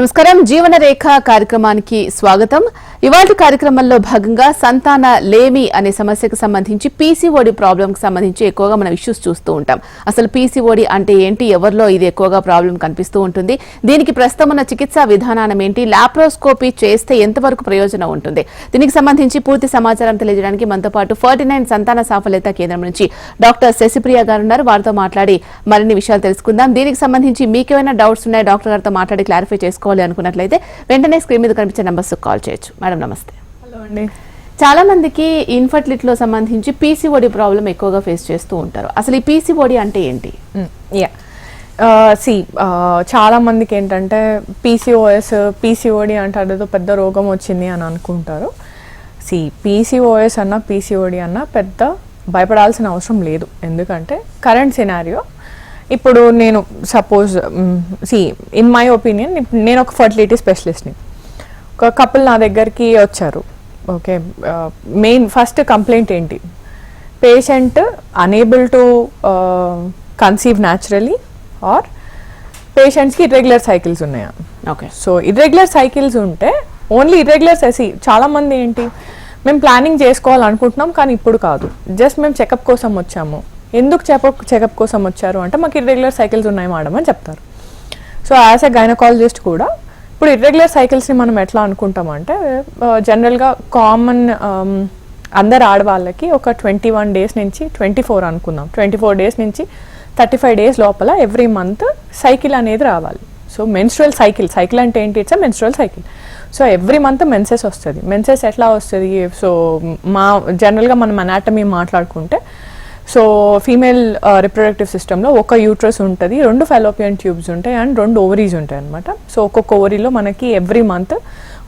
నమస్కారం జీవన రేఖ కార్యక్రమానికి స్వాగతం. ఇవాల్టి కార్యక్రమంలో భాగంగా సంతాన లేమి అనే సమస్యకు సంబంధించి పీసీఓడి ప్రాబ్లం కి సంబంధించి ఎక్కువగా మనం ఇష్యూస్ చూస్తూ ఉంటాం. అసలు పీసీఓడి అంటే ఏంటి, ఎవరిలో ఇది ఎక్కువగా ప్రాబ్లం కనిపిస్తూ ఉంటుంది, దీనికి ప్రస్తుతం ఉన్న చికిత్సా విధానం ఏంటి, లాప్రోస్కోపీ చేస్తే ఎంతవరకు ప్రయోజనం ఉంటుంది, దీనికి సంబంధించి పూర్తి సమాచారం తెలియజేయడానికి మనతో పాటు 49 సంతాన సాఫల్యత కేంద్రం నుంచి డాక్టర్ శశిప్రియ గారు ఉన్నారు. వారితో మాట్లాడి మరిన్ని విషయాలు తెలుసుకుందాం. దీనికి సంబంధించి మీకేమైనా డౌట్స్ ఉన్నాయి, డాక్టర్ గారితో మాట్లాడి క్లారిఫై చేసుకోవాలి అనుకున్నట్లయితే వెంటనే స్క్రీన్ మీద కనిపించే నంబర్స్ కాల్ చేయొచ్చు. మేడం నమస్తే. హలో అండి. చాలా మందికి ఇన్ఫర్టిలిటీలో సంబంధించి పీసీఓడి ప్రాబ్లం ఎక్కువగా ఫేస్ చేస్తూ ఉంటారు. అసలు ఈ పీసీఓడి అంటే ఏంటి? చాలా మందికి ఏంటంటే పీసీఓడి అంటే అదేదో పెద్ద రోగం వచ్చింది అని అనుకుంటారు. పీసీఓఎస్ అన్న పీసీఓడి అన్న పెద్ద భయపడాల్సిన అవసరం లేదు. ఎందుకంటే కరెంట్ సినారియో ఇప్పుడు నేను సపోజ్ ఇన్ మై ఒపీనియన్ నేను ఒక ఫర్టిలిటీ స్పెషలిస్ట్ని. ఒక కపుల్ నా దగ్గరికి వచ్చారు. ఓకే, మెయిన్ ఫస్ట్ కంప్లైంట్ ఏంటి, patient unable to conceive naturally or పేషెంట్స్కి ఇర్రెగ్యులర్ సైకిల్స్ ఉన్నాయా. ఓకే, సో ఇర్రెగ్యులర్ సైకిల్స్ ఉంటే ఓన్లీ ఇర్రెగ్యులర్ చాలామంది ఏంటి, మేము ప్లానింగ్ చేసుకోవాలనుకుంటున్నాం కానీ ఇప్పుడు కాదు, జస్ట్ మేము చెకప్ కోసం వచ్చాము. ఎందుకు చెకప్ కోసం వచ్చారు అంటే మాకు ఇర్రెగ్యులర్ సైకిల్స్ ఉన్నాయి మేడం అని చెప్తారు. సో యాజ్ ఎ గైనకాలజిస్ట్ కూడా ఇప్పుడు ఇర్రెగ్యులర్ సైకిల్స్ని మనం ఎట్లా అనుకుంటామంటే జనరల్గా కామన్ అందరు ఆడవాళ్ళకి ఒక 21 డేస్ నుంచి 24 అనుకుందాం, 24 డేస్ నుంచి 35 డేస్ లోపల ఎవ్రీ మంత్ సైకిల్ అనేది రావాలి. సో మెన్స్ట్రువల్ సైకిల్ అంటే ఏంటి, it's menstrual cycle. So every month menses వస్తుంది. మెన్సెస్ ఎట్లా వస్తుంది, సో జనరల్గా మనం అనాటమీ మాట్లాడుకుంటే సో ఫీమేల్ రిప్రొడక్టివ్ సిస్టంలో ఒక యూట్రస్ ఉంటుంది, 2 ఫెలోపియన్ ట్యూబ్స్ ఉంటాయి అండ్ 2 ఓవరీస్ ఉంటాయి అనమాట. సో ఒక్కొక్క ఓవరీలో మనకి ఎవ్రీ మంత్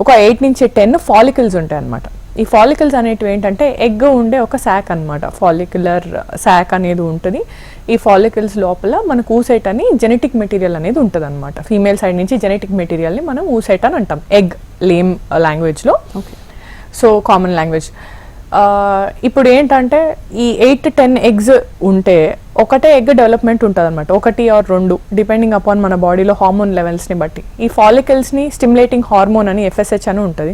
ఒక 8 నుంచి 10 ఫాలికల్స్ ఉంటాయి అనమాట. ఈ ఫాలికల్స్ అనేటివి ఏంటంటే ఎగ్ ఉండే ఒక శాక్ అనమాట, ఫాలిక్యులర్ శాక్ అనేది ఉంటుంది. ఈ ఫాలికల్స్ లోపల మనకు ఊసైట్ అని జెనెటిక్ మెటీరియల్ అనేది ఉంటుంది అనమాట. ఫీమేల్ సైడ్ నుంచి జెనెటిక్ మెటీరియల్ని మనం ఊసైట్ అని అంటాం, ఎగ్ లేమ్ లాంగ్వేజ్లో. So common language. ఇప్పుడు ఏంటంటే ఈ 8 to 10 ఎగ్స్ ఉంటే ఒకటే ఎగ్ డెవలప్మెంట్ ఉంటుంది అనమాట, 1 or 2 డిపెండింగ్ అపాన్ మన బాడీలో హార్మోన్ లెవెల్స్ని బట్టి. ఈ ఫాలికల్స్ని స్టిమ్యులేటింగ్ హార్మోన్ అని FSH అని ఉంటుంది.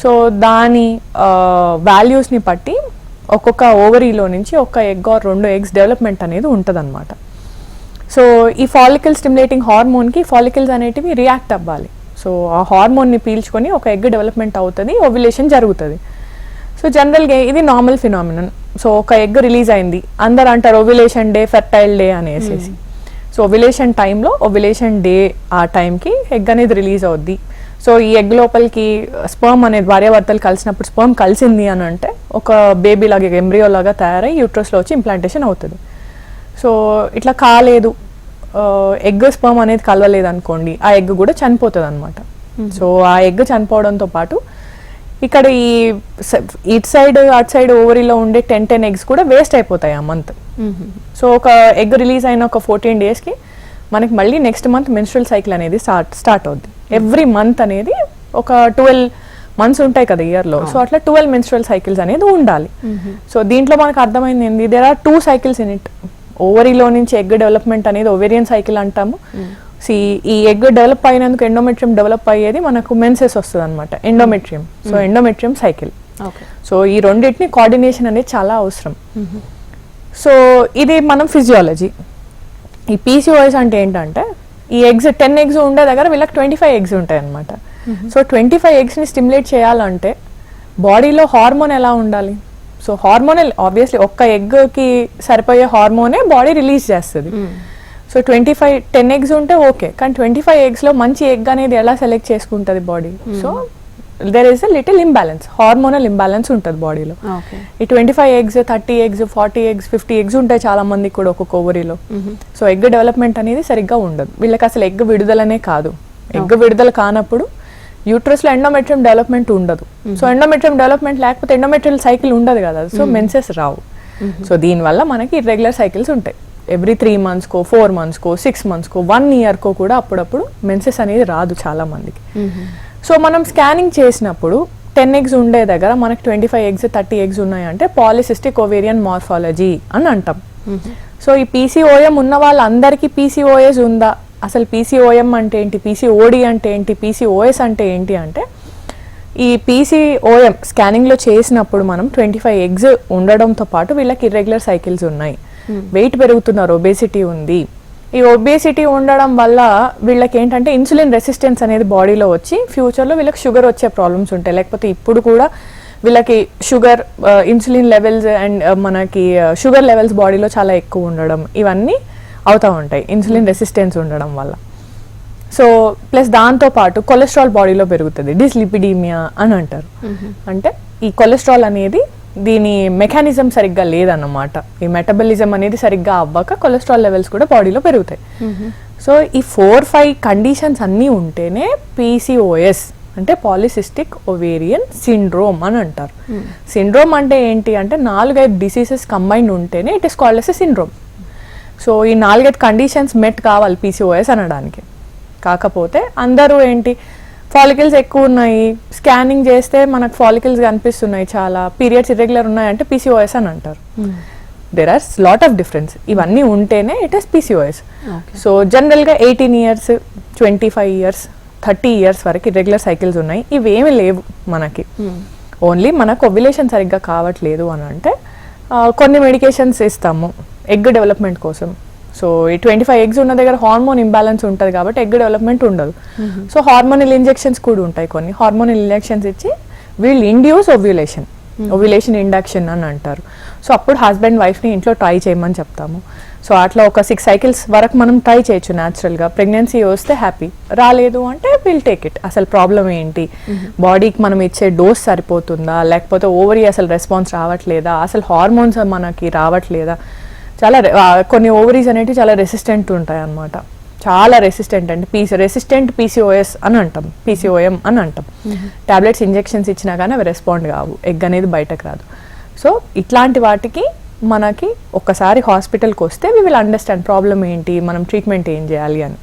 సో దాని వాల్యూస్ని బట్టి ఒక్కొక్క ఓవరీలో నుంచి ఒక ఎగ్ ఆర్ 2 ఎగ్స్ డెవలప్మెంట్ అనేది ఉంటుంది అనమాట. సో ఈ ఫాలికల్ స్టిమ్యులేటింగ్ హార్మోన్కి ఫాలికల్స్ అనేటివి రియాక్ట్ అవ్వాలి. సో ఆ హార్మోన్ని పీల్చుకొని ఒక ఎగ్ డెవలప్మెంట్ అవుతుంది, ఓవ్యులేషన్ జరుగుతుంది. సో జనరల్గా ఇది నార్మల్ ఫినామినన్. సో ఒక ఎగ్ రిలీజ్ అయింది, అందరు అంటారు ఓవ్యులేషన్ డే, ఫెర్టైల్ డే అనేసి. సో ఓవ్యులేషన్ టైంలో, ఓవ్యులేషన్ డే ఆ టైంకి ఎగ్ అనేది రిలీజ్ అవుద్ది. సో ఈ ఎగ్ లోపలికి స్పర్మ్ అనేది భార్యాభర్తలు కలిసినప్పుడు స్పర్మ్ కలిసింది అని అంటే ఒక బేబీ లాగా ఎంబ్రియో లాగా తయారై యూట్రస్లో వచ్చి ఇంప్లాంటేషన్ అవుతుంది. సో ఇట్లా కాలేదు, ఎగ్ స్పర్మ్ అనేది కలవలేదు అనుకోండి, ఆ ఎగ్ కూడా చనిపోతుంది అనమాట. సో ఆ ఎగ్ చనిపోవడంతో పాటు ఇక్కడ ఈ ఇటు సైడ్ అటు సైడ్ ఓవరీలో ఉండే 10 ఎగ్స్ కూడా వేస్ట్ అయిపోతాయి ఆ మంత్. సో ఒక ఎగ్ రిలీజ్ అయిన ఒక 14 డేస్కి మనకి మళ్ళీ నెక్స్ట్ మంత్ మెన్స్ట్రువల్ సైకిల్ అనేది స్టార్ట్ అవుద్ది. ఎవ్రీ మంత్ అనేది ఒక 12 మంత్స్ ఉంటాయి కదా ఇయర్లో. సో అట్లా 12 మెన్స్ట్రువల్ సైకిల్స్ అనేది ఉండాలి. సో దీంట్లో మనకు అర్థమైంది ఏంటి, there are 2 cycles in it. ఓవరీలో నుంచి ఎగ్ డెవలప్మెంట్ అనేది ఓవేరియన్ సైకిల్ అంటాము. ఈ ఎగ్ డెవలప్ అయినందుకు ఎండోమెట్రియం డెవలప్ అయ్యేది మనకు మెన్సెస్ వస్తుంది అనమాట, endometrium. So endometrium cycle. So ఈ రెండింటిని కోఆర్డినేషన్ అనేది చాలా అవసరం. సో ఇది మనం ఫిజియాలజీ. ఈ పీసీఓఎస్ అంటే ఏంటంటే ఈ ఎగ్స్ 10 ఎగ్స్ ఉండే దగ్గర వీళ్ళకి 25 ఎగ్స్ ఉంటాయి అనమాట. సో 25 ఎగ్స్ని స్టిమ్యులేట్ చేయాలంటే బాడీలో హార్మోన్ ఎలా ఉండాలి. సో హార్మోనల్ ఆబ్వియస్లీ ఒక్క ఎగ్కి సరిపోయే హార్మోనే బాడీ రిలీజ్ చేస్తుంది. సో 10 ఎగ్స్ ఉంటే ఓకే, కానీ 25 ఎగ్స్లో మంచి ఎగ్ అనేది ఎలా సెలెక్ట్ చేసుకుంటుంది body. So there is a little imbalance, hormonal imbalance ఉంటుంది బాడీలో. ఈ 25 ఎగ్స్ 30 ఎగ్స్ 40 ఎగ్స్ 50 ఎగ్స్ ఉంటాయి చాలా మందికి కూడా ఒక్కొక్క ఓవరీలో. సో ఎగ్ డెవలప్మెంట్ అనేది సరిగ్గా ఉండదు వీళ్ళకి. అసలు ఎగ్ విడుదలనే కాదు, ఎగ్ విడుదల కానప్పుడు యూట్రస్లో ఎండోమెట్రియం డెవలప్మెంట్ ఉండదు. సో ఎండోమెట్రియం డెవలప్మెంట్ లేకపోతే ఎండోమెట్రియల్ సైకిల్ ఉండదు కదా, సో మెన్సెస్ రావు. సో దీనివల్ల మనకి ఇర్రెగ్యులర్ సైకిల్స్ ఉంటాయి. ఎవ్రీ 3 మంత్స్కో 4 మంత్స్కో 6 మంత్స్కో 1 ఇయర్కో కూడా అప్పుడప్పుడు మెన్సెస్ అనేది రాదు చాలా మందికి. సో మనం స్కానింగ్ చేసినప్పుడు 10 ఎగ్స్ ఉండే దగ్గర మనకి 25 ఎగ్స్ 30 ఎగ్స్ ఉన్నాయంటే పాలిసిస్టిక్ ఓవేరియన్ మార్ఫాలజీ అని అంటాం. సో ఈ పీసీఓఎం ఉన్న వాళ్ళందరికీ పీసీఓఎస్ ఉందా అసలు పీసీఓఎం అంటే ఏంటి, పీసీఓడి అంటే ఏంటి, పీసీఓఎస్ అంటే ఏంటి అంటే, ఈ పీసీఓఎం స్కానింగ్లో చేసినప్పుడు మనం 25 ఎగ్స్ ఉండడంతో పాటు వీళ్ళకి ఇర్రెగ్యులర్ సైకిల్స్ ఉన్నాయి, వెయిట్ పెరుగుతున్నారు, ఒబేసిటీ ఉంది. ఈ ఒబేసిటీ ఉండడం వల్ల వీళ్ళకి ఏంటంటే ఇన్సులిన్ రెసిస్టెన్స్ అనేది బాడీలో వచ్చి ఫ్యూచర్లో వీళ్ళకి షుగర్ వచ్చే ప్రాబ్లమ్స్ ఉంటాయి. లేకపోతే ఇప్పుడు కూడా వీళ్ళకి షుగర్, ఇన్సులిన్ లెవెల్స్ అండ్ మనకి షుగర్ లెవెల్స్ బాడీలో చాలా ఎక్కువ ఉండడం, ఇవన్నీ అవుతూ ఉంటాయి ఇన్సులిన్ రెసిస్టెన్స్ ఉండడం వల్ల. సో ప్లస్ దాంతోపాటు కొలెస్ట్రాల్ బాడీలో పెరుగుతుంది, డిస్లిపిడీమియా అని అంటారు. అంటే ఈ కొలెస్ట్రాల్ అనేది దీని మెకానిజం సరిగ్గా లేదన్నమాట. ఈ మెటబలిజం అనేది సరిగ్గా అవ్వక కొలెస్ట్రాల్ లెవెల్స్ కూడా బాడీలో పెరుగుతాయి. సో ఈ 4-5 కండిషన్స్ అన్నీ ఉంటేనే పీసీఓఎస్ అంటే పాలిసిస్టిక్ ఒవేరియన్ సిండ్రోమ్ అని అంటారు. సిండ్రోమ్ అంటే ఏంటి అంటే 4-5 డిసీజెస్ కంబైన్డ్ ఉంటేనే it is called as a syndrome. So ఈ 4-5 కండిషన్స్ మెట్ కావాలి పీసీఓఎస్ అనడానికి. కాకపోతే అందరూ ఏంటి, ఫాలికల్స్ ఎక్కువ ఉన్నాయి, స్కానింగ్ చేస్తే మనకు ఫాలికల్స్ కనిపిస్తున్నాయి, చాలా పీరియడ్స్ ఇర్రెగ్యులర్ ఉన్నాయంటే పీసీఓఎస్ అని అంటారు. There are lot of difference. ఇవన్నీ ఉంటేనే ఇట్ ఇస్ పీసీఓఎస్. సో జనరల్గా 18 years, 25 years, 30 years వరకు ఇర్రెగ్యులర్ సైకిల్స్ ఉన్నాయి. ఇవేమి లేవు మనకి. ఓన్లీ మనకు ఓవ్యులేషన్ సరిగ్గా కావట్లేదు అని అంటే కొన్ని మెడికేషన్స్ ఇస్తాము ఎగ్ డెవలప్మెంట్ కోసం. సో ఈ 25 eggs ఉన్న దగ్గర హార్మోన్ ఇంబ్యాలెన్స్ ఉంటుంది కాబట్టి ఎగ్ డెవలప్మెంట్ ఉండదు. సో హార్మోనల్ ఇంజెక్షన్స్ కూడా ఉంటాయి కొన్ని. హార్మోనల్ ఇంజెక్షన్స్ ఇచ్చి వీళ్ళు ఇండ్యూస్ ఓవ్యులేషన్, ఓవ్యులేషన్ ఇండక్షన్ అని అంటారు. సో అప్పుడు హస్బెండ్ వైఫ్ని ఇంట్లో ట్రై చేయమని చెప్తాము. సో అట్లా ఒక 6 cycles వరకు మనం ట్రై చేయొచ్చు న్యాచురల్గా. ప్రెగ్నెన్సీ వస్తే హ్యాపీ, రాలేదు అంటే విల్ టేక్ ఇట్. అసలు ప్రాబ్లం ఏంటి, బాడీకి మనం ఇచ్చే డోస్ సరిపోతుందా, లేకపోతే ఓవరీ అసలు రెస్పాన్స్ రావట్లేదా, అసలు హార్మోన్స్ మనకి రావట్లేదా. చాలా కొన్ని ఓవరీస్ అనేవి చాలా రెసిస్టెంట్ ఉంటాయి అన్నమాట. చాలా రెసిస్టెంట్ అంటే రెసిస్టెంట్ పీసీఓఎస్ అని అంటాం, పీసీఓఎం అని అంటాం. టాబ్లెట్స్ ఇంజెక్షన్స్ ఇచ్చినా కానీ అవి రెస్పాండ్ కావు, ఎగ్ అనేది బయటకు రాదు. సో ఇట్లాంటి వాటికి మనకి ఒక్కసారి హాస్పిటల్కి వస్తే వి విల్ అండర్స్టాండ్ ప్రాబ్లం ఏంటి, మనం ట్రీట్మెంట్ ఏం చేయాలి అని.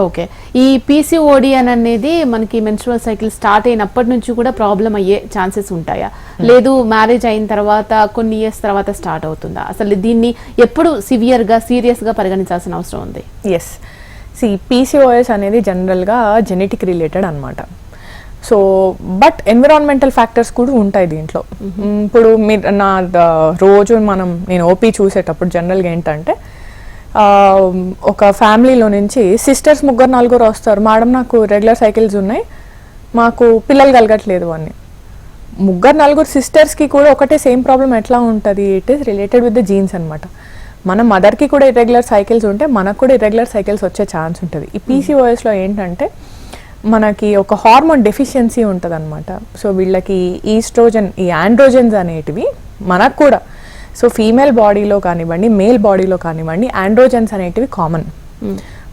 ఓకే, ఈ పీసీఓడి అని అనేది మనకి మెన్స్ట్రువల్ సైకిల్ స్టార్ట్ అయినప్పటి నుంచి కూడా ప్రాబ్లం అయ్యే ఛాన్సెస్ ఉంటాయా, లేదు మ్యారేజ్ అయిన తర్వాత కొన్ని ఇయర్స్ తర్వాత స్టార్ట్ అవుతుందా? అసలు దీన్ని ఎప్పుడు సీరియస్గా పరిగణించాల్సిన అవసరం ఉంది? ఎస్, పీసీఓఎస్ అనేది జనరల్గా జెనెటిక్ రిలేటెడ్ అనమాట. సో బట్ ఎన్విరాన్మెంటల్ ఫ్యాక్టర్స్ కూడా ఉంటాయి దీంట్లో. ఇప్పుడు మీరు రోజు నేను ఓపీ చూసేటప్పుడు జనరల్గా ఏంటంటే ఒక ఫ్యామిలీలో నుంచి సిస్టర్స్ 3-4 వస్తారు, మేడం నాకు రెగ్యులర్ సైకిల్స్ ఉన్నాయి, మాకు పిల్లలు కలగట్లేదు అని. 3-4 సిస్టర్స్కి కూడా ఒకటే సేమ్ ప్రాబ్లం ఎట్లా ఉంటుంది, it is related with the jeans అనమాట. మన మదర్కి కూడా ఇర్రెగ్యులర్ సైకిల్స్ ఉంటే మనకు కూడా ఇర్రెగ్యులర్ సైకిల్స్ వచ్చే ఛాన్స్ ఉంటుంది. ఈ పీసీఓఎస్లో ఏంటంటే మనకి ఒక హార్మోన్ డెఫిషియన్సీ ఉంటుంది అనమాట. సో వీళ్ళకి ఈస్ట్రోజన్, ఈ ఆండ్రోజన్స్ అనేటివి మనకు కూడా, సో ఫీమేల్ బాడీలో కానివ్వండి, మేల్ బాడీలో కానివ్వండి, ఆండ్రోజన్స్ అనేటివి కామన్.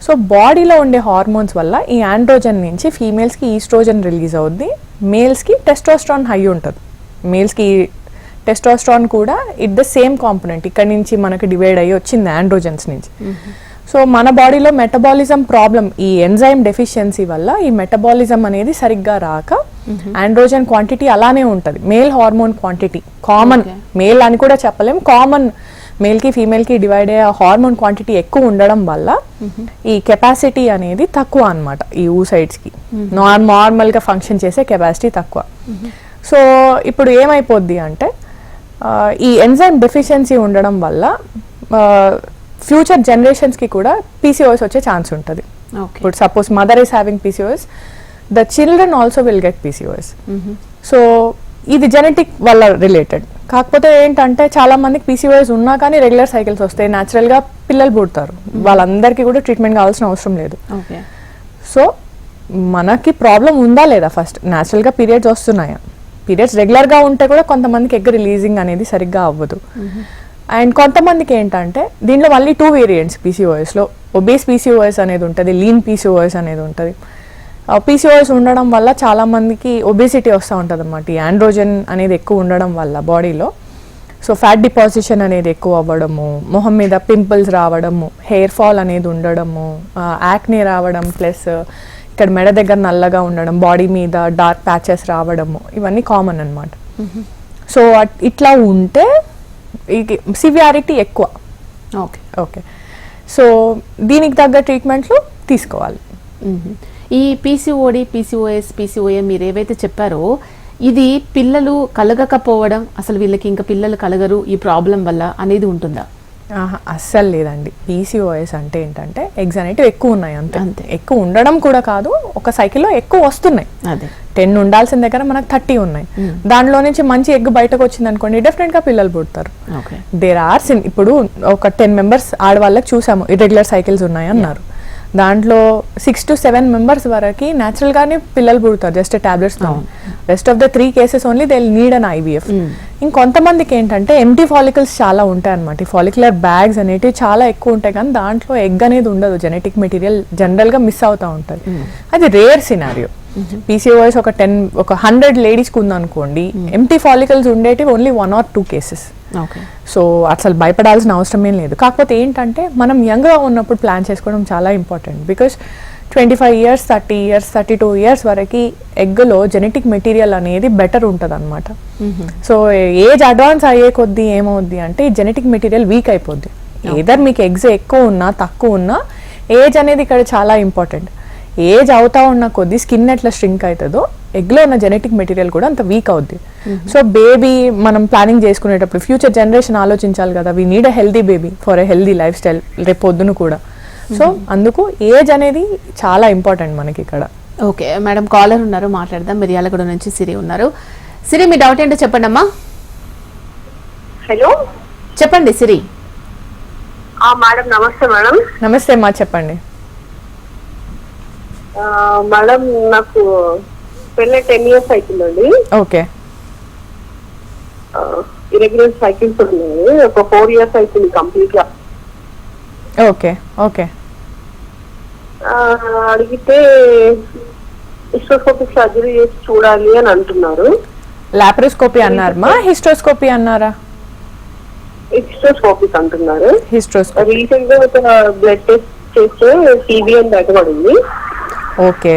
సో బాడీలో ఉండే హార్మోన్స్ వల్ల ఈ ఆండ్రోజన్ నుంచి ఫీమేల్స్కి ఈస్ట్రోజన్ రిలీజ్ అవుద్ది, మేల్స్కి టెస్టోస్ట్రాన్ హై ఉంటుంది. మేల్స్కి టెస్టోస్ట్రాన్ కూడా ఇట్ ద సేమ్ కాంపోనెంట్, ఇక్కడ నుంచి మనకి డివైడ్ అయ్యి వచ్చింది ఆండ్రోజన్స్ నుంచి. సో మన బాడీలో మెటబాలిజం ప్రాబ్లం, ఈ ఎంజైమ్ డెఫిషియన్సీ వల్ల ఈ మెటబాలిజం అనేది సరిగ్గా రాక ఆండ్రోజన్ క్వాంటిటీ అలానే ఉంటుంది. Male hormone quantity common, male అని కూడా చెప్పలేం, కామన్ మేల్కి ఫీమేల్కి డివైడ్ అయ్యే హార్మోన్ క్వాంటిటీ ఎక్కువ ఉండడం వల్ల ఈ కెపాసిటీ అనేది తక్కువ అనమాట. ఈ ఊసైడ్స్కి నార్మల్గా ఫంక్షన్ చేసే కెపాసిటీ తక్కువ. సో ఇప్పుడు ఏమైపోద్ది అంటే ఈ ఎంజైమ్ డెఫిషియన్సీ ఉండడం వల్ల ఫ్యూచర్ జనరేషన్స్కి కూడా పీసీఓఎస్ వచ్చే ఛాన్స్ ఉంటుంది. ఇప్పుడు suppose mother is having PCOS, the children also will get PCOS. So ఇది జెనెటిక్ వల్ల రిలేటెడ్. కాకపోతే ఏంటంటే చాలా మందికి పీసీఓఎస్ ఉన్నా కానీ రెగ్యులర్ సైకిల్స్ వస్తాయి, న్యాచురల్గా పిల్లలు పుడతారు, వాళ్ళందరికీ కూడా ట్రీట్మెంట్ కావాల్సిన అవసరం లేదు. సో మనకి ప్రాబ్లం ఉందా లేదా, ఫస్ట్ న్యాచురల్గా పీరియడ్స్ వస్తున్నాయా, పీరియడ్స్ రెగ్యులర్గా ఉంటే కూడా కొంతమందికి ఎగ్ రిలీజింగ్ అనేది సరిగ్గా అవ్వదు. అండ్ కొంతమందికి ఏంటంటే దీంట్లో మళ్ళీ 2 వేరియంట్స్ పీసీఓఎస్లో, ఒబేస్ పీసీఓఎస్ అనేది ఉంటుంది, లీన్ పీసీఓఎస్ అనేది ఉంటుంది. పీసీఓఎస్ ఉండడం వల్ల చాలామందికి ఒబేసిటీ వస్తూ ఉంటుంది అన్నమాట. ఈ ఆండ్రోజన్ అనేది ఎక్కువ ఉండడం వల్ల బాడీలో సో ఫ్యాట్ డిపాజిషన్ అనేది ఎక్కువ అవ్వడము, మొహం మీద పింపుల్స్ రావడము, హెయిర్ ఫాల్ అనేది ఉండడము, యాక్నే రావడం, ప్లస్ ఇక్కడ మెడ దగ్గర నల్లగా ఉండడం, బాడీ మీద డార్క్ ప్యాచెస్ రావడము, ఇవన్నీ కామన్ అనమాట. సో ఇట్లా ఉంటే సివియారిటీ ఎక్కువ. ఓకే, సో దీనికి తగ్గ ట్రీట్మెంట్లు తీసుకోవాలి. ఈ పీసీఓడి, పీసీఓఎస్, పీసీఓఎం మీరు ఏవైతే చెప్పారో ఇది పిల్లలు కలగకపోవడం, అసలు వీళ్ళకి ఇంకా పిల్లలు కలగరు ఈ ప్రాబ్లం వల్ల అనేది ఉంటుందా? అస్సలు లేదండి. పీసీఓఎస్ అంటే ఏంటంటే ఎగ్స్ అనేటివి ఎక్కువ ఉన్నాయి అంతే. ఎక్కువ ఉండడం కూడా కాదు, ఒక సైకిల్లో ఎక్కువ వస్తున్నాయి. అదే 10 ఉండాల్సిన దగ్గర మనకు 30 ఉన్నాయి. దానిలో నుంచి మంచి ఎగ్ బయటకు వచ్చింది అనుకోండి, డెఫినెట్ గా పిల్లలు పుడతారు. దేర్ ఆర్ ఇప్పుడు ఒక 10 మెంబర్స్ ఆడవాళ్ళకి చూసాము ఇర్రెగ్యులర్ సైకిల్స్ ఉన్నాయి అన్నారు. దాంట్లో 6 to 7 మెంబర్స్ వరకు న్యాచురల్ గానే పిల్లలు పుడతారు just tablets. Rest of the 3 cases only they need an IVF. ఇంకొంతమందికి ఏంటంటే ఎంటీ ఫాలికల్స్ చాలా ఉంటాయి అనమాట. ఈ ఫాలిక్యులర్ బ్యాగ్స్ అనేటివి చాలా ఎక్కువ ఉంటాయి, కానీ దాంట్లో ఎగ్ అనేది ఉండదు. జెనెటిక్ మెటీరియల్ జనరల్ గా మిస్ అవుతూ ఉంటుంది. అది రేర్ సినారియో. పీసీఓఎస్ ఒక 100 లేడీస్కి ఉందనుకోండి, ఎంటీ ఫాలికల్స్ ఉండేటివి ఓన్లీ 1 or 2 కేసెస్. సో అసలు భయపడాల్సిన అవసరం ఏం లేదు. కాకపోతే ఏంటంటే మనం యంగ్గా ఉన్నప్పుడు ప్లాన్ చేసుకోవడం చాలా important. Because 25 years, 30 years, 32 years వరకు ఎగ్లో జెనెటిక్ మెటీరియల్ అనేది బెటర్ ఉంటుంది అనమాట. సో ఏజ్ అడ్వాన్స్ అయ్యే కొద్దీ ఏమవుద్ది అంటే ఈ జెనెటిక్ మెటీరియల్ వీక్ అయిపోద్ది. ఏదర్ మీకు ఎగ్స్ ఎక్కువ ఉన్నా తక్కువ ఉన్నా ఏజ్ అనేది ఇక్కడ చాలా ఇంపార్టెంట్. ఏజ్ అవుతా ఉన్న కొద్దీ స్కిన్ ఎట్లా స్ట్రింక్ అవుతుందో ఎగ్లో ఉన్న జెనెటిక్ మెటీరియల్ కూడా అంత వీక్ అవుద్ది. సో బేబీ మనం ప్లానింగ్ చేసుకునేటప్పుడు ఫ్యూచర్ జనరేషన్ ఆలోచించాలి కదా, we need a healthy baby for a healthy life style రేపు పొద్దున కూడా. సో అందుకు ఏజ్ అనేది చాలా ఇంపార్టెంట్ మనకి ఇక్కడ. ఓకే మేడం, కాలర్ ఉన్నారు, మాట్లాడదాం. మిర్యాలగూడ నుంచి సిరి ఉన్నారు. సిరి, మీ డౌట్ ఏంటో చెప్పండి అమ్మా. హలో చెప్పండి సిరి. మేడం నమస్తే. మేడం నమస్తే అమ్మా, చెప్పండి. మేడం నాకు పెళ్ళి 10 years అవుతుందండి. ఓకే. ఇరెగ్యులర్ సైకిల్స్ ఉన్నాయి, ఒక 4 years అవుతుంది కంప్లీట్ గా. Okay okay. అడిగితే హిస్టోస్కోపిక్ సర్జరీ చేసి చూడాలి అని అంటున్నారు. లాప్రోస్కోపీ అన్నారమ్మా, హిస్టోస్కోపీ అన్నారా? హిస్టోస్కోపిక్ అంటున్నారు. హిస్టోస్కోపీ. రీసెంట్ గా ఒక బ్లడ్ టెస్ట్ చేస్తే TB అని బయటపడింది. ఓకే.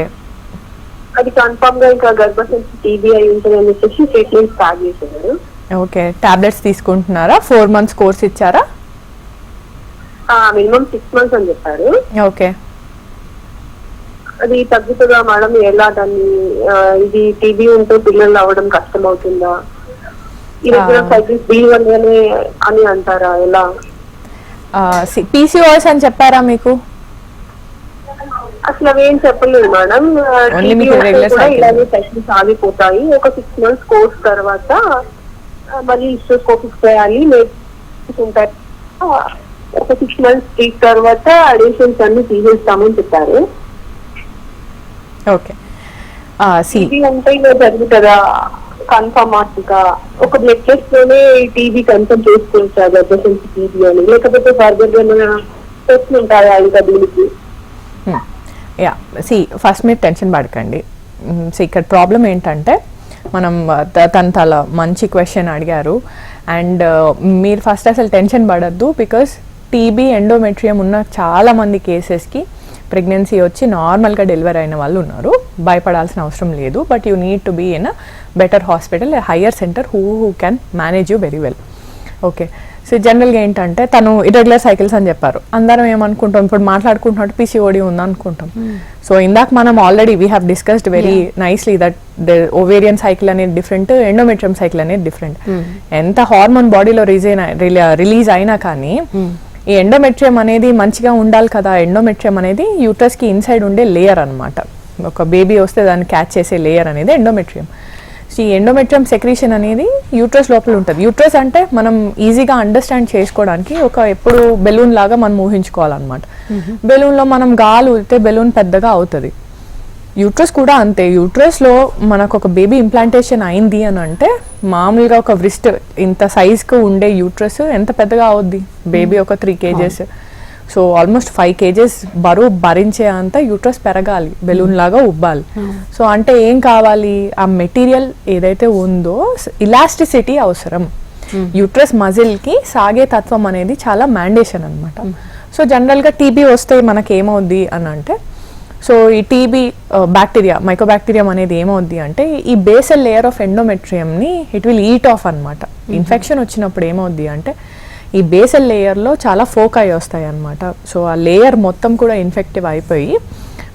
అది కన్ఫర్మ్ గా ఇంకా గర్భసంచి TB అయి ఉంటుంది అని చెప్పేసి ట్రీట్మెంట్ స్టార్ట్ చేశారు. ఓకే. టాబ్లెట్స్ తీసుకుంటున్నారా? 4 months కోర్స్ ఇచ్చారా? మినిమం 6 months అని చెప్పారు. ఓకే. అది తగ్గుతుందా మేడం? ఎలా దాన్ని ఇది TB ఉంటే పిల్లలు అవ్వడం కష్టం అవుతుందా? ఇరెగ్యులర్ సైకిల్స్ B1 అని అంటారా? ఎలా? PCOS అని చెప్పారా మీకు? అసలు అవేం చెప్పలేదు మేడం. ఇలాగే సెషన్స్ ఆగిపోతాయి. ఒక 6 months కోర్స్ తర్వాత మళ్ళీ హిస్టోస్కోపిక్ చేయాలి ఉంటాయి. ఒక 6 months ట్రీట్ తర్వాత అడిషన్స్ అన్ని తీసేస్తామని చెప్పారు. ఓకే. TB అంటే ఇలా జరుగుతుందా కన్ఫర్మ్? ఇంకా ఒక బ్లడ్ టెస్ట్ లోనే TB కన్ఫర్మ్ చేసుకోవచ్చా గర్భసంచి TB అని, లేకపోతే ఫర్దర్ ఏమైనా టెస్ట్ ఉంటాయా ఇంకా దీనికి? ఫస్ట్ మీరు టెన్షన్ పడకండి. ఇక్కడ ప్రాబ్లం ఏంటంటే మనం తన మంచి క్వశ్చన్ అడిగారు. అండ్ మీరు ఫస్ట్ అసలు టెన్షన్ పడద్దు. బికాస్ TB ఎండోమెట్రియం ఉన్న చాలా మంది కేసెస్కి ప్రెగ్నెన్సీ వచ్చి నార్మల్గా డెలివరీ అయిన వాళ్ళు ఉన్నారు. భయపడాల్సిన అవసరం లేదు. But you need to be in a better hospital, higher centre who can manage you very well. Okay. So జనరల్గా ఏంటంటే తను ఇరెగ్యులర్ సైకిల్స్ అని చెప్పారు. అందరం ఏమనుకుంటాం, ఇప్పుడు మాట్లాడుకుంటున్నట్టు PCOD ఉందనుకుంటాం. సో ఇందాక మనం already we have discussed very nicely that the ovarian cycle అనేది డిఫరెంట్, ఎండోమెట్రియం సైకిల్ అనేది డిఫరెంట్. ఎంత హార్మోన్ బాడీలో రిలీజ్ అయినా కానీ ఈ ఎండోమెట్రియం అనేది మంచిగా ఉండాలి కదా. ఎండోమెట్రియం అనేది యూట్రస్కి ఇన్సైడ్ ఉండే లేయర్ అనమాట. ఒక బేబీ వస్తే దాన్ని క్యాచ్ చేసే లేయర్ అనేది ఎండోమెట్రియం. సో ఈ ఎండోమెట్రియం సెక్రీషన్ అనేది యూట్రస్ లోపల ఉంటుంది. యూట్రస్ అంటే మనం ఈజీగా అండర్స్టాండ్ చేసుకోవడానికి ఒక ఎప్పుడు బెలూన్ లాగా మనం ఊహించుకోవాలన్నమాట. బెలూన్లో మనం గాలి ఊదితే బెలూన్ పెద్దగా అవుతుంది. యూట్రస్ కూడా అంతే. యూట్రస్లో మనకు ఒక బేబీ ఇంప్లాంటేషన్ అయింది అని అంటే మామూలుగా ఒక వ్రిస్ట్ ఇంత సైజ్కు ఉండే యూట్రస్ ఎంత పెద్దగా అవుద్ది? బేబీ ఒక 3 kgs. సో ఆల్మోస్ట్ 5 kgs బరువు భరించే అంత యూట్రస్ పెరగాలి, బెలూన్ లాగా ఉబ్బాలి. సో అంటే ఏం కావాలి? ఆ మెటీరియల్ ఏదైతే ఉందో ఇలాస్టిసిటీ అవసరం. యూట్రస్ మజిల్కి సాగే తత్వం అనేది చాలా మ్యాండేషన్ అనమాట. సో జనరల్గా TB వస్తే మనకి ఏమవుద్ది అని అంటే, సో ఈ TB బ్యాక్టీరియా, మైకోబాక్టీరియం అనేది ఏమవుద్ది అంటే ఈ బేసల్ లేయర్ ఆఫ్ ఎండోమెట్రియంని ఇట్ విల్ ఈట్ ఆఫ్ అనమాట. ఇన్ఫెక్షన్ వచ్చినప్పుడు ఏమవుద్ది అంటే ఈ బేసల్ లేయర్లో చాలా ఫోకాయి వస్తాయి అన్నమాట. సో ఆ లేయర్ మొత్తం కూడా ఇన్ఫెక్టివ్ అయిపోయి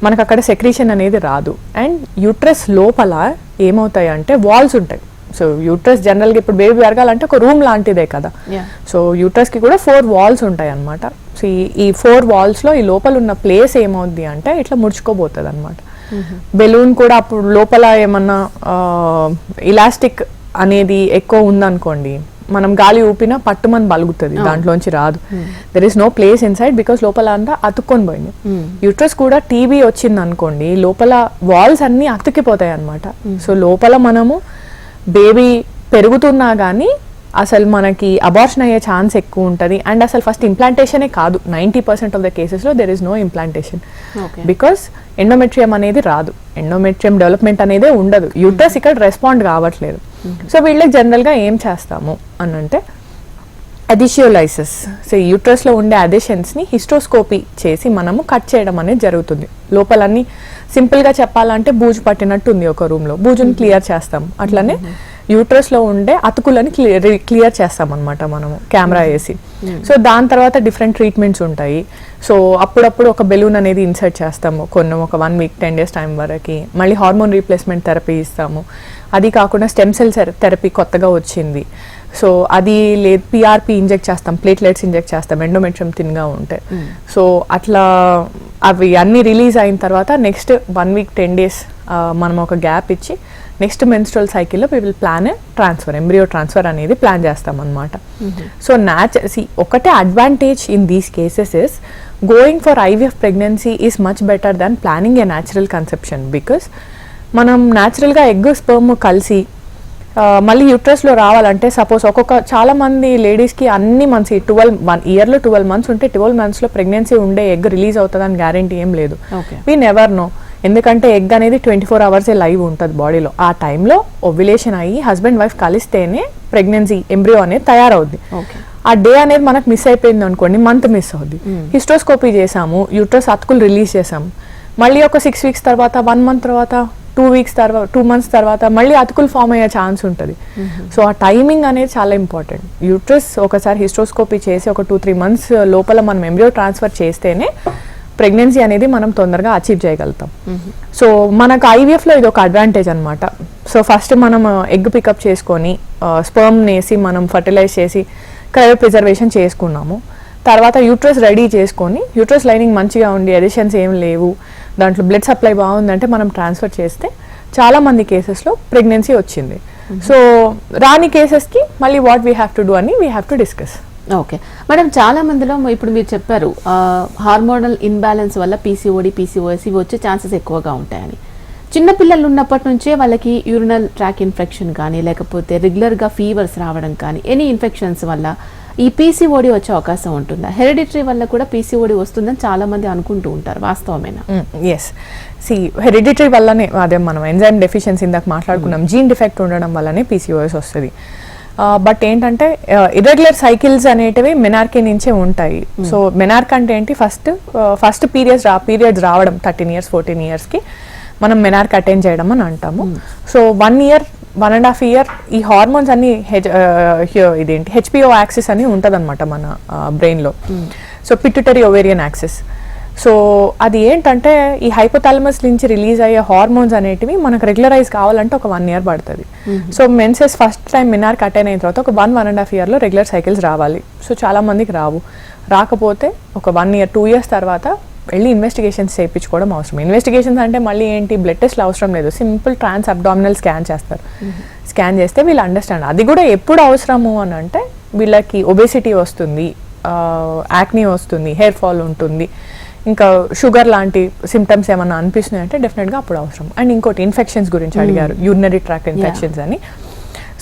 మనకు అక్కడ సెక్రీషన్ అనేది రాదు. అండ్ యూట్రస్ లోపల ఏమవుతాయి అంటే వాల్స్ ఉంటాయి. సో యూట్రస్ జనరల్గా ఇప్పుడు బేబీ పెరగాలంటే ఒక రూమ్ లాంటిదే కదా. సో యూట్రస్కి కూడా 4 వాల్స్ ఉంటాయి అన్నమాట. సో ఈ 4 వాల్స్లో ఈ లోపల ఉన్న ప్లేస్ ఏమవుద్ది అంటే ఇట్లా ముడుచుకోబోతుంది అనమాట. బెలూన్ కూడా అప్పుడు లోపల ఏమన్నా ఇలాస్టిక్ అనేది ఎక్కువ ఉందనుకోండి, మనం గాలి ఊపినా పట్టుమని బలుగుతుంది, దాంట్లోంచి రాదు. There is no place inside because లోపల అంతా అతుక్కొని పోయింది. యూట్రస్ కూడా టీబీ వచ్చింది అనుకోండి, లోపల వాల్స్ అన్ని అతుక్కిపోతాయి అనమాట. సో లోపల మనము బేబీ పెరుగుతున్నా కానీ అసలు మనకి అబార్షన్ అయ్యే ఛాన్స్ ఎక్కువ ఉంటుంది. అండ్ అసలు ఫస్ట్ ఇంప్లాంటేషనే కాదు, 90% ఆఫ్ ద కేసెస్లో there is no implantation because endometrium అనేది రాదు, ఎండోమెట్రియం డెవలప్మెంట్ అనేది ఉండదు, యూట్రస్ ఇక్కడ రెస్పాండ్ కావట్లేదు. సో వీళ్ళకి జనరల్గా ఏం చేస్తాము అని అంటే అడిషియోలైసిస్. సో యూట్రస్లో ఉండే అడిషన్స్ని హిస్టోస్కోపీ చేసి మనము కట్ చేయడం అనేది జరుగుతుంది. లోపలన్నీ సింపుల్గా చెప్పాలంటే బూజు పట్టినట్టు ఉంది ఒక రూమ్లో, బూజుని క్లియర్ చేస్తాం. అట్లనే యూట్రస్లో ఉండే అతుకులని క్లియర్ చేస్తాం అనమాట మనము కెమెరా వేసి. సో దాని తర్వాత డిఫరెంట్ ట్రీట్మెంట్స్ ఉంటాయి. సో అప్పుడప్పుడు ఒక బెలూన్ అనేది ఇన్సర్ట్ చేస్తాము కొన్ని ఒక 1 వీక్ 10 డేస్ టైం వరకు. మళ్ళీ హార్మోన్ రీప్లేస్మెంట్ థెరపీ ఇస్తాము. అది కాకుండా స్టెమ్ సెల్ థెరపీ కొత్తగా వచ్చింది. సో అది లేదు, పిఆర్పి ఇంజెక్ట్ చేస్తాం, ప్లేట్లెట్స్ ఇంజెక్ట్ చేస్తాం ఎండోమెట్రియం థిన్గా ఉంటే. సో అట్లా అవి అన్నీ రిలీజ్ అయిన తర్వాత నెక్స్ట్ 1 వీక్ 10 డేస్ మనం ఒక గ్యాప్ ఇచ్చి నెక్స్ట్ మెన్స్ట్రల్ సైకిల్లో we will plan transfer, embryo transfer అనేది ప్లాన్ చేస్తాం అనమాట. సో ఒకటే advantage in these cases is going for IVF pregnancy is much better than planning a natural conception. Because మనం న్యాచురల్గా ఎగ్ స్పెర్మ్ కలిసి మళ్ళీ యూట్రస్లో రావాలంటే సపోజ్ చాలా మంది లేడీస్కి అన్ని మంత్స్ 1 ఇయర్లో 12 మంత్స్ ఉంటే 12 మంత్స్లో ప్రెగ్నెన్సీ ఉండే ఎగ్ రిలీజ్ అవుతుందని గ్యారంటీ ఏం లేదు. వీ నెవర్ నో, ఎందుకంటే ఎగ్ అనేది 24 అవర్సే లైవ్ ఉంటుంది బాడీలో. ఆ టైంలో ఓవ్యులేషన్ అయ్యి హస్బెండ్ వైఫ్ కలిస్తేనే ప్రెగ్నెన్సీ ఎంబ్రియో అనేది తయారవుద్ది. ఆ డే అనేది మనకు మిస్ అయిపోయింది అనుకోండి, మంత్ మిస్ అవుద్ది. హిస్టోస్కోపీ చేసాము, యూట్రస్ అతుకులు రిలీజ్ చేసాము, మళ్ళీ ఒక 6 వీక్స్ తర్వాత 1 మంత్ తర్వాత 2 వీక్స్ తర్వాత 2 మంత్స్ తర్వాత మళ్ళీ అతుకులు ఫామ్ అయ్యే ఛాన్స్ ఉంటుంది. సో ఆ టైమింగ్ అనేది చాలా ఇంపార్టెంట్. యూట్రస్ ఒకసారి హిస్టోస్కోపీ చేసి ఒక 2-3 మంత్స్ లోపల మనం ఎంబ్రియో ట్రాన్స్ఫర్ చేస్తేనే ప్రెగ్నెన్సీ అనేది మనం తొందరగా అచీవ్ చేయగలుగుతాం. సో మనకు ఐవీఎఫ్లో ఇది ఒక అడ్వాంటేజ్ అనమాట. సో ఫస్ట్ మనం ఎగ్ పికప్ చేసుకొని స్పర్మ్ని వేసి మనం ఫర్టిలైజ్ చేసి క్రయో ప్రిజర్వేషన్ చేసుకున్నాము. తర్వాత యూట్రస్ రెడీ చేసుకొని యూట్రస్ లైనింగ్ మంచిగా ఉండి ఎడిషన్స్ ఏం లేవు, దాంట్లో బ్లడ్ సప్లై బాగుందంటే మనం ట్రాన్స్ఫర్ చేస్తే చాలా మంది కేసెస్లో ప్రెగ్నెన్సీ వచ్చింది. సో రాని కేసెస్కి మళ్ళీ what we have to do అని we have to discuss. Okay madam, చాలా మందిలో ఇప్పుడు మీరు చెప్పారు హార్మోనల్ ఇన్బ్యాలెన్స్ వల్ల పీసీఓఎస్ ఇవి వచ్చే ఛాన్సెస్ ఎక్కువగా ఉంటాయని. చిన్నపిల్లలు ఉన్నప్పటి నుంచే వాళ్ళకి యూరినల్ ట్రాక్ ఇన్ఫెక్షన్ కానీ లేకపోతే రెగ్యులర్గా ఫీవర్స్ రావడం కానీ ఎనీ ఇన్ఫెక్షన్స్ వల్ల ఈ పీసీఓడి వచ్చే అవకాశం ఉంటుందా? హెరిడిటరీ వల్ల కూడా పీసీఓడి వస్తుందని చాలా మంది అనుకుంటూ ఉంటారు, వాస్తవమేనా? ఎస్, హెరిడిటరీ వల్లనే, అదే మనం ఎంజైమ్ డెఫిషియన్సీ ఇందాక మాట్లాడుకున్నాం, జీన్ డిఫెక్ట్ ఉండడం వల్లనే పీసీఓఎస్ వస్తుంది. బట్ ఏంటంటే ఇర్రెగ్యులర్ సైకిల్స్ అనేటివి మెనార్కీ నుంచే ఉంటాయి. సో మెనార్క్ అంటే ఏంటి, ఫస్ట్ పీరియడ్స్ రావడం 13 years 14 yearsకి మనం మెనార్క్ అటెండ్ చేయడం అని అంటాము. సో 1 year 1.5 year ఈ హార్మోన్స్ అన్ని ఇదేంటి హెచ్పిఓ యాక్సిస్ అని ఉంటుంది అనమాట మన బ్రెయిన్లో. So pituitary ovarian axis. So అది ఏంటంటే ఈ హైపోథాలమస్ నుంచి రిలీజ్ అయ్యే హార్మోన్స్ అనేటివి మనకు రెగ్యులరైజ్ కావాలంటే ఒక 1 year పడుతుంది. So menses first time menarche attain అయిన తర్వాత ఒక 1.5 yearలో రెగ్యులర్ సైకిల్స్ రావాలి. సో చాలా మందికి రాకపోతే ఒక 1 year 2 years తర్వాత వెళ్ళి ఇన్వెస్టిగేషన్స్ చేయించుకోవడం అవసరం. ఇన్వెస్టిగేషన్స్ అంటే మళ్ళీ ఏంటి, బ్లడ్ టెస్ట్లు అవసరం లేదు, సింపుల్ ట్రాన్స్ అబ్డామినల్ స్కాన్ చేస్తారు. స్కాన్ చేస్తే వీళ్ళు అండర్స్టాండ్. అది కూడా ఎప్పుడు అవసరము అని అంటే వీళ్ళకి ఒబేసిటీ వస్తుంది, యాక్నీ వస్తుంది, హెయిర్ ఫాల్ ఉంటుంది, ఇంకా షుగర్ లాంటి సిమ్టమ్స్ ఏమన్నా అనిపిస్తున్నాయి అంటే డెఫినెట్గా అప్పుడు అవసరం. అండ్ ఇంకోటి ఇన్ఫెక్షన్స్ గురించి అడిగారు, యూరినరీ ట్రాక్ట్ ఇన్ఫెక్షన్స్ అని.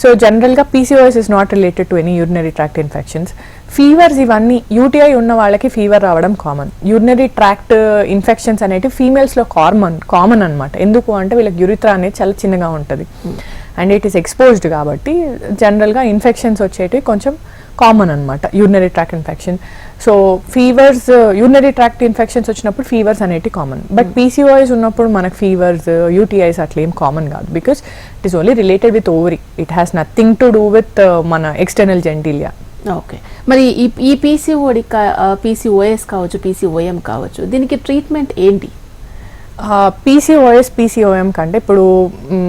సో జనరల్గా PCOS is not related to any urinary tract infections. Fevers ఇవన్నీ యూటీఐ ఉన్న వాళ్ళకి ఫీవర్ రావడం కామన్. యూరినరీ ట్రాక్ట్ ఇన్ఫెక్షన్స్ అనేవి ఫీమేల్స్లో కామన్ అనమాట. ఎందుకు అంటే వీళ్ళకి యూరిథ్రా అనేది చాలా చిన్నగా ఉంటుంది అండ్ ఇట్ ఈస్ ఎక్స్పోజ్డ్ కాబట్టి జనరల్గా ఇన్ఫెక్షన్స్ వచ్చేటివి కొంచెం కామన్ అనమాట urinary tract infection. So fevers, urinary tract infections వచ్చినప్పుడు ఫీవర్స్ అనేవి కామన్. బట్ పీసీఓఎస్ ఉన్నప్పుడు మనకు ఫీవర్స్, యూటీఐస్ అట్లా ఏం కామన్ కాదు. Because it is only related with ovary. It has nothing to do with మన ఎక్స్టర్నల్ జెంటిలియా. ఓకే, మరి ఈ పీసీఓడి పీసీఓఎస్ కావచ్చు, పీసీఓఎం కావచ్చు, దీనికి ట్రీట్మెంట్ ఏంటి? పీసీఓఎస్ పీసీఓఎం కంటే ఇప్పుడు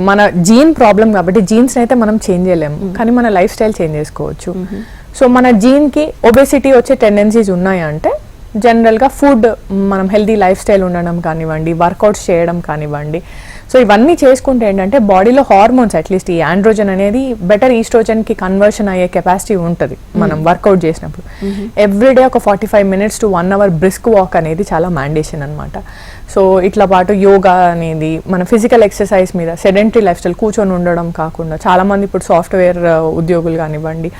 మన జీన్ ప్రాబ్లం కాబట్టి జీన్స్ అయితే మనం చేంజ్ చేయలేము, కానీ మన లైఫ్ స్టైల్ చేంజ్ చేసుకోవచ్చు. సో మన జీన్కి ఒబేసిటీ వచ్చే టెండెన్సీస్ ఉన్నాయి అంటే జనరల్గా ఫుడ్, మనం హెల్దీ లైఫ్ స్టైల్ ఉండడం కానివ్వండి, వర్కౌట్స్ చేయడం కానివ్వండి, సో ఇవన్నీ చేసుకుంటే ఏంటంటే బాడీలో హార్మోన్స్ అట్లీస్ట్ ఈ ఆండ్రోజన్ అనేది బెటర్ ఈస్ట్రోజన్కి కన్వర్షన్ అయ్యే కెపాసిటీ ఉంటుంది మనం వర్కౌట్ చేసినప్పుడు. ఎవ్రీడే ఒక 45 minutes to 1 hour brisk walk అనేది చాలా మ్యాండేషన్ అనమాట. సో ఇట్లా పాటు యోగా అనేది మన ఫిజికల్ ఎక్సర్సైజ్ మీద సెడెంటరీ లైఫ్ స్టైల్ కూర్చొని ఉండడం కాకుండా చాలామంది ఇప్పుడు సాఫ్ట్వేర్ ఉద్యోగులు కానివ్వండి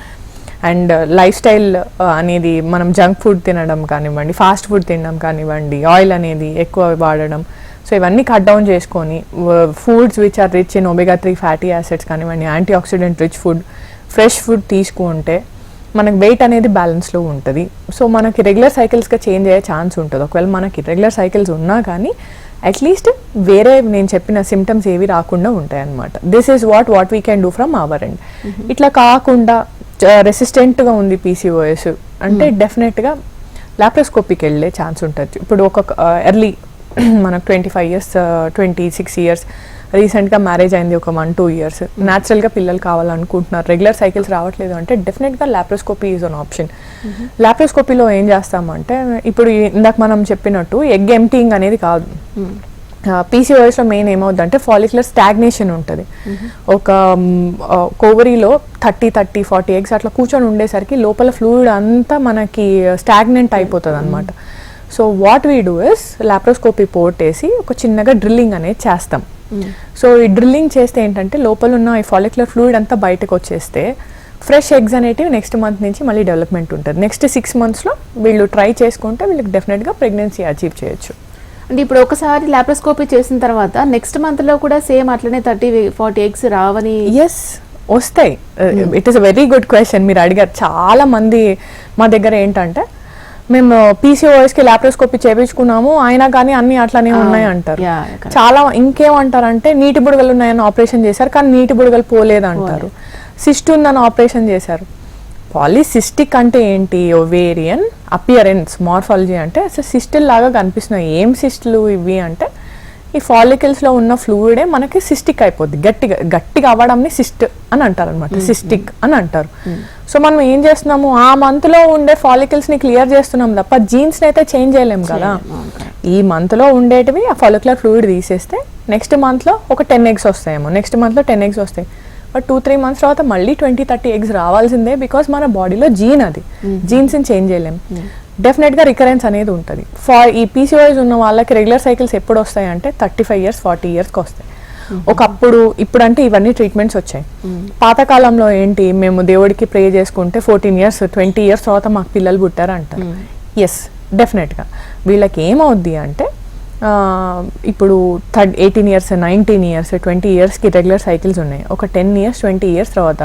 అండ్ లైఫ్ స్టైల్ అనేది మనం జంక్ ఫుడ్ తినడం కానివ్వండి, ఫాస్ట్ ఫుడ్ తినడం కానివ్వండి, ఆయిల్ అనేది ఎక్కువ వాడడం, సో ఇవన్నీ కట్ డౌన్ చేసుకొని foods which are rich in omega-3 fatty acids కానివ్వండి, antioxidant rich food, fresh food తీసుకుంటే మనకు వెయిట్ అనేది బ్యాలెన్స్లో ఉంటుంది. సో మనకి రెగ్యులర్ సైకిల్స్గా చేంజ్ అయ్యే ఛాన్స్ ఉంటుంది. ఒకవేళ మనకి రెగ్యులర్ సైకిల్స్ ఉన్నా కానీ అట్లీస్ట్ వేరే నేను చెప్పిన సిమ్టమ్స్ ఏవి రాకుండా ఉంటాయి అన్నమాట. This is what we can do from our end. ఇట్లా కాకుండా రెసిస్టెంట్గా ఉంది పీసీఓఎస్ అంటే డెఫినెట్గా లాప్రోస్కోపీకి వెళ్ళే ఛాన్స్ ఉంటుంది. ఇప్పుడు ఒక ఎర్లీ మనకు 25 years 26 years రీసెంట్గా మ్యారేజ్ అయింది, ఒక 1-2 years న్యాచురల్గా పిల్లలు కావాలనుకుంటున్నారు, రెగ్యులర్ సైకిల్స్ రావట్లేదు అంటే డెఫినెట్గా లాప్రోస్కోపీ ఈజ్ అన్ ఆప్షన్. లాప్రోస్కోపీలో ఏం చేస్తామంటే ఇప్పుడు ఇందాక మనం చెప్పినట్టు ఎగ్ ఎంప్టీయింగ్ అనేది కాదు. పీసీఓఎస్లో మెయిన్ ఏమవుతుందంటే ఫాలిక్యులర్ స్టాగ్నేషన్ ఉంటుంది. ఒక కోవరీలో 30-40 eggs అట్లా కూర్చొని ఉండేసరికి లోపల ఫ్లూయిడ్ అంతా మనకి స్టాగ్నెంట్ అయిపోతుంది అనమాట. So what we do is laparoscopy port వేసి ఒక చిన్నగా డ్రిల్లింగ్ అనేది చేస్తాం. సో ఈ డ్రిల్లింగ్ చేస్తే ఏంటంటే లోపల ఉన్న ఈ ఫాలిక్యులర్ ఫ్లూయిడ్ అంతా బయటకు వచ్చేస్తే ఫ్రెష్ ఎగ్స్ అనేటివి నెక్స్ట్ మంత్ నుంచి మళ్ళీ డెవలప్మెంట్ ఉంటుంది. నెక్స్ట్ 6 monthsలో వీళ్ళు ట్రై చేసుకుంటే వీళ్ళకి డెఫినెట్గా ప్రెగ్నెన్సీ అచీవ్ చేయొచ్చు. అంటే ఇప్పుడు ఒకసారి లాప్రోస్కోపీ చేసిన తర్వాత నెక్స్ట్ మంత్లో కూడా సేమ్ అట్లనే 30-40 eggs రావని? ఎస్, వస్తాయి. It is a very good question మీరు అడిగారు. చాలా మంది మా దగ్గర ఏంటంటే మేము పీసీఓఎస్కి లాప్రోస్కోపీ చేయించుకున్నాము అయినా కానీ అన్ని అట్లానే ఉన్నాయి అంటారు. చాలా ఇంకేమంటారంటే నీటి బుడగలు ఉన్నాయని ఆపరేషన్ చేశారు కానీ నీటి బుడగలు పోలేదు అంటారు. సిస్ట్ ఉందని ఆపరేషన్ చేశారు. పాలిసిస్టిక్ అంటే ఏంటి? ఓవేరియన్ అపియరెన్స్ మార్ఫాలజీ అంటే సిస్టుల్ లాగా కనిపిస్తున్నాయి. ఏం సిస్టులు ఇవి అంటే ఈ ఫాలికల్స్లో ఉన్న ఫ్లూయిడే మనకి సిస్టిక్ అయిపోద్ది, గట్టిగా అవ్వడంని సిస్ట్ అని అంటారు అనమాట, సిస్టిక్ అని అంటారు. సో మనం ఏం చేస్తున్నాము, ఆ మంత్లో ఉండే ఫాలికల్స్ని క్లియర్ చేస్తున్నాం తప్ప జీన్స్ని అయితే చేంజ్ చేయలేము కదా. ఈ మంత్లో ఉండేటివి ఆ ఫాలిక్యులర్ ఫ్లూయిడ్ తీసేస్తే నెక్స్ట్ మంత్లో ఒక 10 eggs వస్తాయేమో, నెక్స్ట్ మంత్లో 10 eggs వస్తాయి. బట్ 2-3 months తర్వాత మళ్ళీ 20-30 eggs రావాల్సిందే, బికాస్ మన బాడీలో జీన్ అది, జీన్స్ని చేంజ్ చేయలేము. డెఫినెట్గా రికరెన్స్ అనేది ఉంటుంది. ఈ పీసీఓఎస్ ఉన్న వాళ్ళకి రెగ్యులర్ సైకిల్స్ ఎప్పుడు వస్తాయి అంటే 35 years 40 yearsకి వస్తాయి. ఒకప్పుడు ఇప్పుడంటే ఇవన్నీ ట్రీట్మెంట్స్ వచ్చాయి. పాతకాలంలో ఏంటి, మేము దేవుడికి ప్రే చేసుకుంటే 14 years 20 years తర్వాత మాకు పిల్లలు పుట్టారు అంటారు. ఎస్, డెఫినెట్గా వీళ్ళకి ఏమవుద్ది అంటే ఇప్పుడు 18 years 19 years 20 yearsకి రెగ్యులర్ సైకిల్స్ ఉన్నాయి. ఒక 10 years 20 years తర్వాత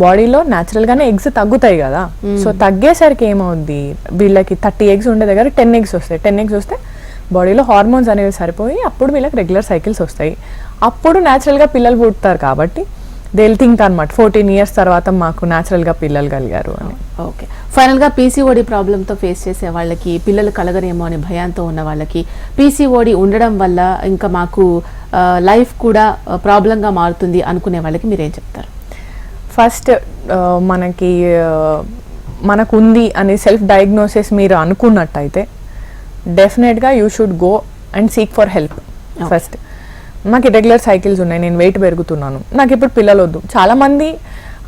బాడీలో న్యాచురల్గానే ఎగ్స్ తగ్గుతాయి కదా. సో తగ్గేసరికి ఏమవుద్ది, వీళ్ళకి 30 eggs ఉండే దగ్గర 10 eggs వస్తాయి. 10 eggs వస్తే బాడీలో హార్మోన్స్ అనేవి సరిపోయి అప్పుడు వీళ్ళకి రెగ్యులర్ సైకిల్స్ వస్తాయి. అప్పుడు న్యాచురల్గా పిల్లలు పుడతారు కాబట్టి దే విల్ థింక్ అనమాట 14 years తర్వాత మాకు న్యాచురల్గా పిల్లలు కలిగారు అని. ఓకే, ఫైనల్గా పీసీఓడి ప్రాబ్లంతో ఫేస్ చేసే వాళ్ళకి, పిల్లలు కలగరేమో అనే భయంతో ఉన్న వాళ్ళకి, పీసీఓడి ఉండడం వల్ల ఇంకా మాకు లైఫ్ కూడా ప్రాబ్లంగా మారుతుంది అనుకునే వాళ్ళకి మీరేం చెప్తారు? ఫస్ట్ మనకు ఉంది అని సెల్ఫ్ డయాగ్నోసిస్ మీరు అనుకున్నట్టయితే డెఫినెట్గా you should go and seek for help. First నాకు ఇర్రెగ్యులర్ సైకిల్స్ ఉన్నాయి, నేను వెయిట్ పెరుగుతున్నాను, నాకు ఇప్పుడు పిల్లలు వద్దు. చాలామంది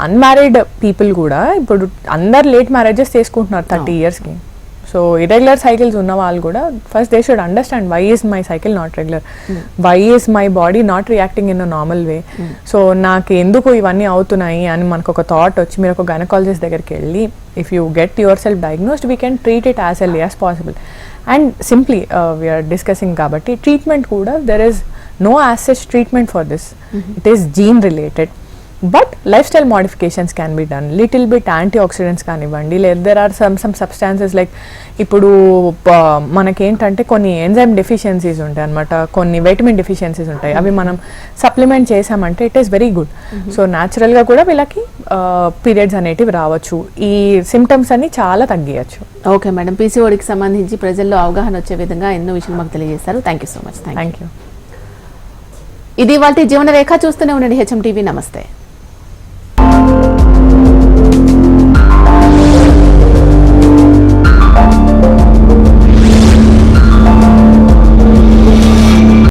అన్మ్యారీడ్ పీపుల్ కూడా ఇప్పుడు అందరు లేట్ మ్యారేజెస్ చేసుకుంటున్నారు 30 yearsకి. సో ఇర్రెగ్యులర్ సైకిల్స్ ఉన్న వాళ్ళు కూడా first they should understand why is my cycle not regular, why is my body not reacting in a normal way. So నాకు ఎందుకు ఇవన్నీ అవుతున్నాయి అని మనకు ఒక థాట్ వచ్చి మీరు ఒక గైనకాలజిస్ట్ దగ్గరికి వెళ్ళి if you get yourself diagnosed we can treat it as early as possible. And simply we're discussing కాబట్టి ట్రీట్మెంట్ కూడా there is no as such treatment for this. It is gene related. But lifestyle modifications can be done, little bit antioxidants కానివ్వండి, లేదా there are some substances like ఇప్పుడు మనకేంటంటే కొన్ని enzyme deficiencies ఉంటాయి అనమాట, కొన్ని vitamin deficiencies ఉంటాయి, అవి మనం సప్లిమెంట్ చేసామంటే it is very good. So న్యాచురల్గా కూడా వీళ్ళకి పీరియడ్స్ అనేటివి రావచ్చు, ఈ సిమ్టమ్స్ అన్ని చాలా తగ్గియచ్చు. ఓకే మేడం, పీసీఓడికి సంబంధించి ప్రజల్లో అవగాహన వచ్చే విధంగా ఎన్నో విషయాలు మాకు తెలియజేశారు. Thank you so much. Thank you. ఇది వాళ్ళ జీవన రేఖ. చూస్తూనే ఉండండి HM TV. నమస్తే.